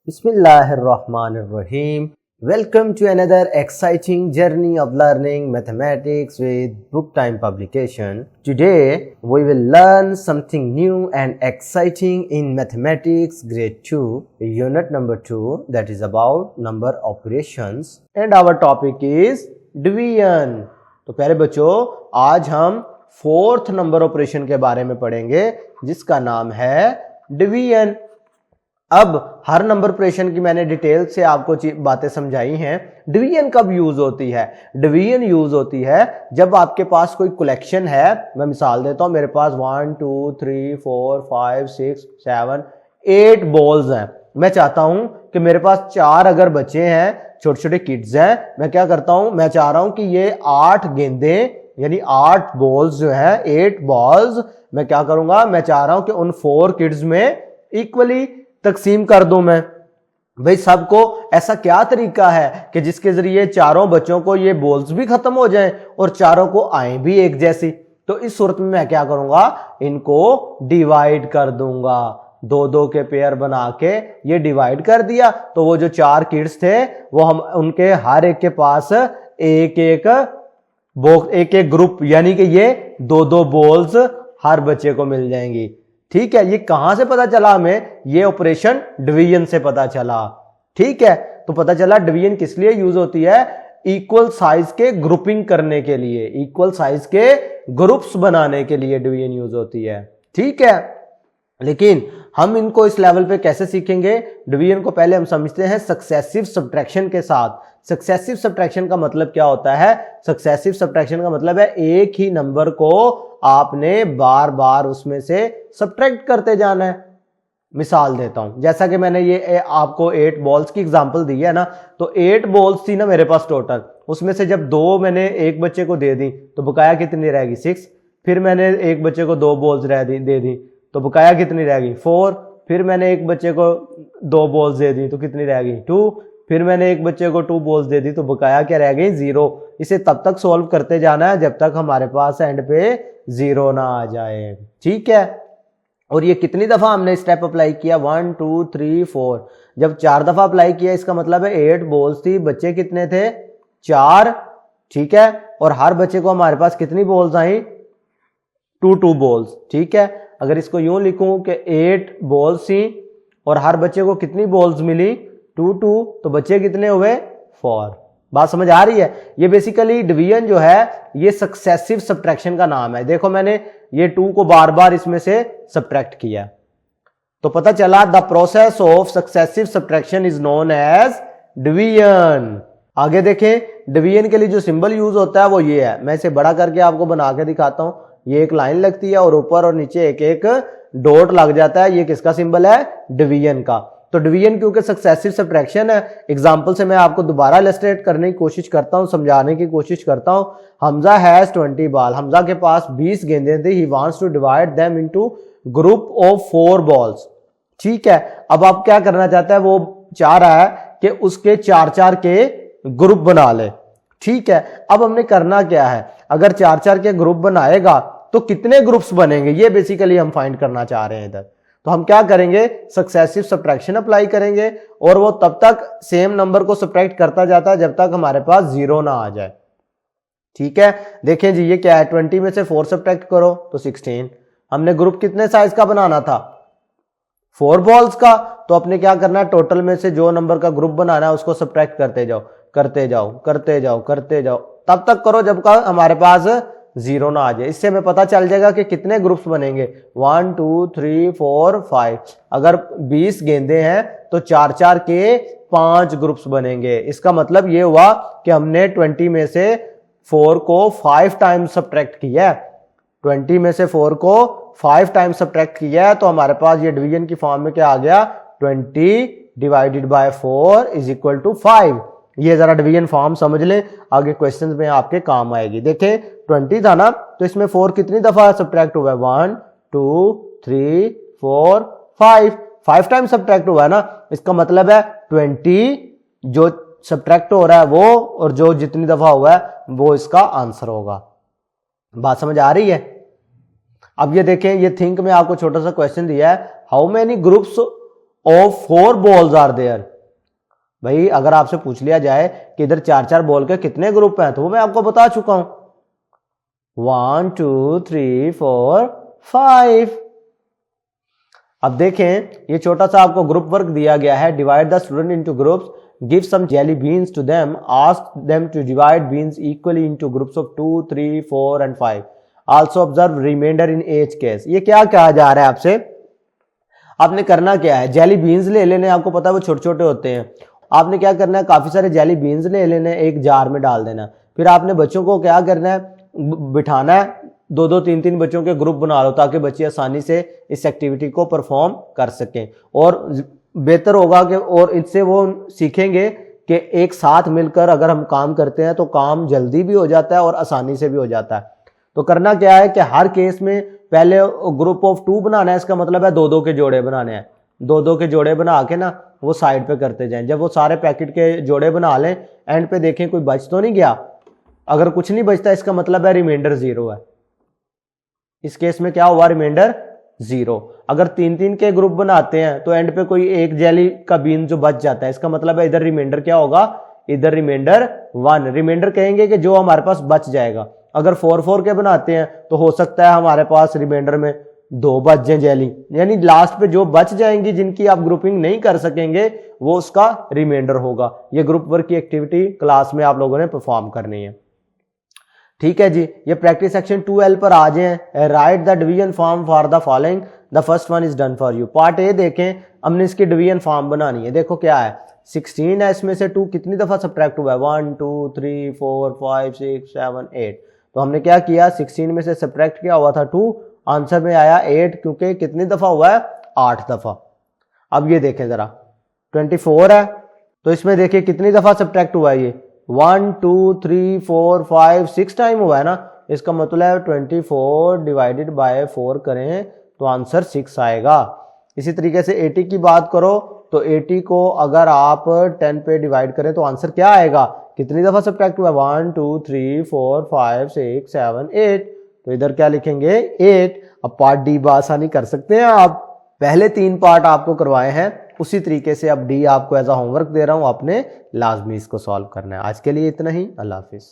Bismillahirrahmanirrahim. Welcome to another exciting journey of learning mathematics with Book Time publication. Today we will learn something new and exciting in mathematics grade 2 unit number 2, that is about number operations, and our topic is division. तो प्यारे बच्चों, आज हम fourth number operation के बारे में पढ़ेंगे जिसका नाम है डिवीजन। अब हर नंबर ऑपरेशन की मैंने डिटेल से आपको बातें समझाई हैं। डिवीजन कब यूज होती है? डिवीजन यूज होती है जब आपके पास कोई कलेक्शन है। मैं मिसाल देता हूं, मेरे पास 1 2 3 4 5 6 7 8 बॉल्स हैं। मैं चाहता हूं कि मेरे पास 4 अगर बच्चे हैं, छोटे छोटे किड्स हैं, मैं क्या करता हूं, मैं चाह रहा हूं कि ये 8 गेंदें यानी 8 बॉल्स जो है 8 बॉल्स मैं क्या करूंगा, मैं चाह रहा हूं कि उन 4 किड्स में इक्वली तकसीम कर दूं। मैं भाई सबको ऐसा क्या तरीका है कि जिसके जरिए चारों बच्चों को ये बॉल्स भी खत्म हो जाएं और चारों को आए भी एक जैसी। तो इस सूरत में मैं क्या करूंगा, इनको डिवाइड कर दूंगा। 2-2 के पेयर बना के ये डिवाइड कर दिया, तो वो जो 4 किड्स थे वो हम उनके हर एक के पास एक एक ग्रुप यानी कि ये 2-2 बॉल्स हर बच्चे को मिल जाएंगी। ठीक है, ये कहां से पता चला हमें? ये ऑपरेशन डिवीजन से पता चला। ठीक है, तो पता चला डिवीजन किस लिए यूज होती है? इक्वल साइज के ग्रुपिंग करने के लिए, इक्वल साइज के ग्रुप्स बनाने के लिए डिवीजन यूज होती है। ठीक है, लेकिन हम इनको इस लेवल पे कैसे सीखेंगे? डिवीजन को पहले हम समझते हैं सक्सेसिव सब्ट्रैक्शन के साथ। सक्सेसिव सब्ट्रैक्शन का मतलब क्या होता है? सक्सेसिव सब्ट्रैक्शन का मतलब है एक ही नंबर को आपने बार बार उसमें से सब्ट्रैक्ट करते जाना है। मिसाल देता हूं, जैसा कि मैंने ये आपको 8 बॉल्स की एग्जांपल दी है ना, तो 8 बॉल्स थी ना मेरे पास टोटल। उसमें से जब 2 मैंने एक बच्चे को दे दी तो बकाया कितनी रहेगी? 6। फिर मैंने एक बच्चे को 2 बॉल्स दे दी तो बकाया कितनी रहेगी? 4। फिर मैंने एक बच्चे को 2 बॉल्स दे दी तो कितनी रहेगी? 2। फिर मैंने एक बच्चे को 2 बॉल्स दे दी तो बकाया क्या रह गई? 0। इसे तब तक सॉल्व करते जाना है जब तक हमारे पास एंड पे 0 ना आ जाए। ठीक है, और ये कितनी दफा हमने स्टेप अप्लाई किया? 1 2 3 4। जब 4 दफा अप्लाई किया इसका मतलब है 8 बॉल्स थी, बच्चे कितने थे? 4। ठीक है, और हर बच्चे को हमारे पास कितनी बॉल्स आई? 2 बॉल्स। ठीक है, अगर इसको यूं लिखूं कि 8 बॉल्स थी और हर बच्चे को कितनी बॉल्स मिली? 2 तो बच्चे कितने हुए? 4। बात समझ आ रही है? ये बेसिकली डिवीजन जो है ये सक्सेसिव सब्ट्रैक्शन का नाम है। देखो मैंने ये 2 को बार बार इसमें से सब्ट्रैक्ट किया तो पता चला the process of successive subtraction is known as division. आगे देखें, डिवीजन के लिए जो सिंबल यूज होता है वो ये है। मैं इसे बड़ा करके आपको बना के दिखाता हूं। ये एक लाइन लगती है और ऊपर और नीचे एक एक डॉट लग जाता है। ये किसका सिंबल है? डिवीजन का। तो डिवीजन क्योंकि सक्सेसिव सब्ट्रैक्शन है, एग्जांपल से मैं आपको दोबारा इलस्ट्रेट करने की कोशिश करता हूं, समझाने की कोशिश करता हूं। Hamza has 20 ball. हमजा के पास 20 गेंदें थी। He wants to divide them into group of 4 balls. ठीक है, अब आप क्या करना चाहता है? वो चाह रहा है कि उसके 4-4 के ग्रुप बना ले। ठीक है, अब हमने करना क्या है? अगर 4-4 के ग्रुप बनाएगा तो कितने ग्रुप्स बनेंगे, ये बेसिकली हम फाइंड करना चाह रहे हैं इधर। तो हम क्या करेंगे? सक्सेसिव सब्ट्रैक्शन अप्लाई करेंगे और वो तब तक सेम नंबर को सब्ट्रैक्ट करता जाता है जब तक हमारे पास 0 ना आ जाए। ठीक है, देखें जी ये क्या है? 20 में से 4 सब्ट्रैक्ट करो तो 16। हमने ग्रुप कितने साइज का बनाना था? 4 बॉल्स का। तो अपने क्या करना है? टोटल में से जो नंबर का ग्रुप बनाना है उसको सब्ट्रैक्ट करते जाओ करते जाओ करते जाओ करते जाओ, तब तक करो जब का हमारे पास 0 ना आ जाए। इससे हमें पता चल जाएगा कि कितने ग्रुप्स बनेंगे। 1 2 3 4 5। अगर 20 गेंदे हैं तो 4-4 के 5 ग्रुप्स बनेंगे। इसका मतलब ये हुआ कि हमने 20 में से 4 को 5 टाइम्स सब्ट्रैक्ट किया है। 20 में से 4 को 5 टाइम्स सब्ट्रैक्ट किया है तो हमारे पास ये डिवीजन की फॉर्म में क्या आ गया? 20 divided by 4 is equal to 5। ये जरा डिवीजन फॉर्म समझ लें, आगे क्वेश्चंस में आपके काम आएगी। देखें 20 था ना, तो इसमें 4 कितनी दफा सब्ट्रैक्ट हुआ है? 1 2 3 4 5 टाइम सब्ट्रैक्ट हुआ है ना। इसका मतलब है 20 जो सब्ट्रैक्ट हो रहा है वो और जो जितनी दफा हुआ है वो इसका आंसर होगा। बात समझ आ रही है? अब ये देखें, ये थिंक में आपको छोटा सा क्वेश्चन दिया है, how many groups of 4 balls are there. भाई अगर आपसे पूछ लिया जाए कि इधर 4-4 बॉल के कितने ग्रुप हैं, तो वो मैं आपको बता चुका हूं, 1 2 3 4 5। अब देखें, ये छोटा सा आपको ग्रुप वर्क दिया गया है, divide the student into groups, give some jelly beans to them, ask them to divide beans equally into groups of 2 3 4 and 5, also observe remainder in each case. ये क्या कहा जा रहा है आपसे, आपने करना क्या है, जेली बीन्स ले लेने, आपको पता है वो छोटे छोटे होते हैं। आपने क्या करना है, काफी सारे जेली बीन्स ले लेने, एक जार में डाल देना, फिर आपने बच्चों को क्या करना है, बिठाना है, 2-2 3-3 बच्चों के ग्रुप बना लो ताकि बच्चे आसानी से इस एक्टिविटी को परफॉर्म कर सकें, और बेहतर होगा कि और इससे वो सीखेंगे कि एक साथ मिलकर अगर हम काम करते हैं तो काम जल्दी भी हो जाता है और आसानी से भी हो जाता है। तो करना क्या है कि हर केस में पहले ग्रुप ऑफ 2 बनाना है, इसका मतलब है 2-2 के जोड़े बनाने हैं, 2-2 के जोड़े बना के ना वो साइड पे करते जाएं। जब वो सारे पैकेट के जोड़े बना लें, एंड पे देखें कोई बच तो नहीं गया, अगर कुछ नहीं बचता इसका मतलब है रिमाइंडर 0 है। इस केस में क्या हुआ, रिमाइंडर 0। अगर 3-3 के ग्रुप बनाते हैं तो एंड पे कोई एक जेली का बीन जो बच जाता है, इसका मतलब है इधर रिमाइंडर क्या होगा, इधर रिमाइंडर 1। रिमाइंडर कहेंगे कि जो हमारे पास बच जाएगा। अगर 4-4 के बनाते हैं तो हो सकता है हमारे पास रिमाइंडर में 2 बच जाए जेली, यानी लास्ट पे जो बच जाएंगी जिनकी आप ग्रुपिंग नहीं कर सकेंगे वो उसका रिमाइंडर होगा। ये ग्रुप वर्क की एक्टिविटी क्लास में आप लोगों ने परफॉर्म करनी है। ठीक है जी, ये प्रैक्टिस सेक्शन 2L पर आ जाए। Right the division form for the following, the first one is done for you. Part A देखें, हमने इसकी डिवीजन फॉर्म बनानी है। देखो क्या है, 16 है, इसमें से 2 कितनी दफा सब्ट्रैक्ट हुआ है, 1 2 3 4 5 6 7 8। तो हमने क्या किया, 16 में से सब्ट्रैक्ट किया हुआ था 2, आंसर में आया 8, क्योंकि कितनी दफा हुआ है, 8 दफा। अब ये देखें जरा, 24 है, तो इसमें देखिए कितनी दफा सब्ट्रैक्ट हुआ है, ये 1 2 3 4 5 6 टाइम हुआ है ना, इसका मतलब 24 डिवाइडेड बाय 4 करें तो आंसर 6 आएगा। इसी तरीके से 80 की बात करो तो 80 को अगर आप 10 पे डिवाइड करें तो आंसर क्या आएगा, कितनी दफा सब्ट्रैक्ट हुआ, 1 2 3 4 5 6 7 8, तो इधर क्या लिखेंगे, 8। अब पार्ट डी आसानी कर सकते हैं आप, पहले 3 पार्ट आपको करवाए हैं, उसी तरीके से अब डी आपको एज अ होमवर्क दे रहा हूं, आपने लाजमी इसको सॉल्व करना है। आज के लिए इतना ही, अल्लाह हाफिज।